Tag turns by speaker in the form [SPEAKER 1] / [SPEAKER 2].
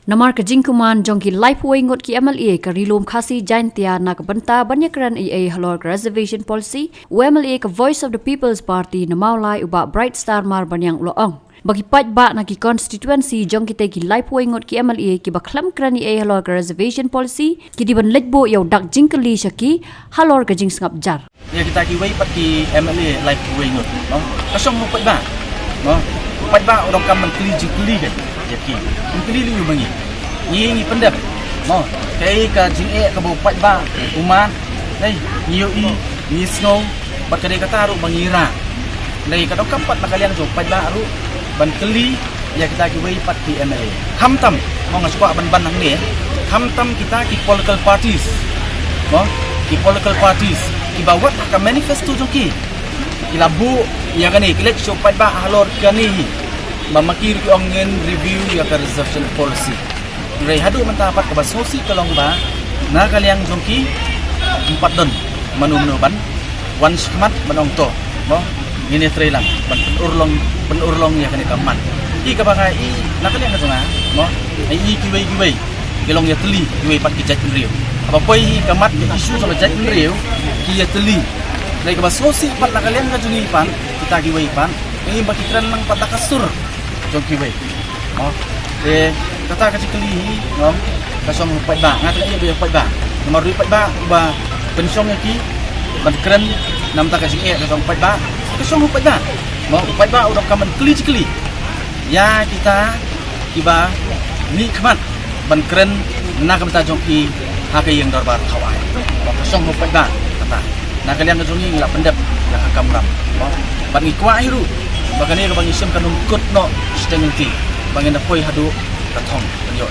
[SPEAKER 1] Namar ka jingkuman jongki lifeway ngot ki MLA ka rilum khasi jaintia na ka banta banyakran EA halor reservation policy MLA ka Voice of the People's Party na maulai uba Bright Star mar banyang uloong. Bagi pat ba na ki constituency jongki te ki lifeway ngot ki MLA ki baklam kran EA halor reservation policy ki diban lejbo yaw dak jingkali syaki halor ka jing sngap jar.
[SPEAKER 2] Ya kita ki way pat ki MLA lifeway ngot. No? Kasong mo pat ba? No? Pat ba orang kam menteri jingkali kan? Yaki. Menteri lu bangi. Ni pendap. Mo, kai ka jinge ka bo pat ba uman. Nei, ni ni snow bat kadai kata ru bangira. Nei ka dok kampat nakalian jo pat ba ru ban keli ya kita ki way pat ki MLA. Kham tam mo ngaswa ban nang ni. Kham tam kita ki political parties. Mo, ki political parties ki bawat ka manifesto jo ki. Ilabu ya kan ni kilet jo pat ba halor kani. Mamakir ki ongen review ya ka reservation policy. Rai hadu mentapat ke basosi kalong ba na kaliang jongki 4 don manu ban wan skmat manong to mo ini trailang ban penurlong ya kani kaman I ka banga I na kaliang ka mo ai I kiwai kilong ya teli kiwai pat ki jat riu apa poi kamat isu sama jat riu ki ya teli rai ka basosi pat na kaliang ka jungi pan kita kiwai pan ini bakikran nang patakasur jongki wai mo kata kasi kali ngom kasong pat ba ngat iya be pat ba nomor 2 pat ba ba pensong ki ban keren nam ta kasi kasong pat ba kasong pat ba mo pat ba udah kaman kali ya kita tiba ni khamat ban keren na kam ta jong ki ha ke yang darbar khawai kasong pat ba kata na kalian jong ni la pendap ya kam ram mo ban ikwa iru bagani ka bang isim kanung kut no stengenti bangena poi hadu katong penyo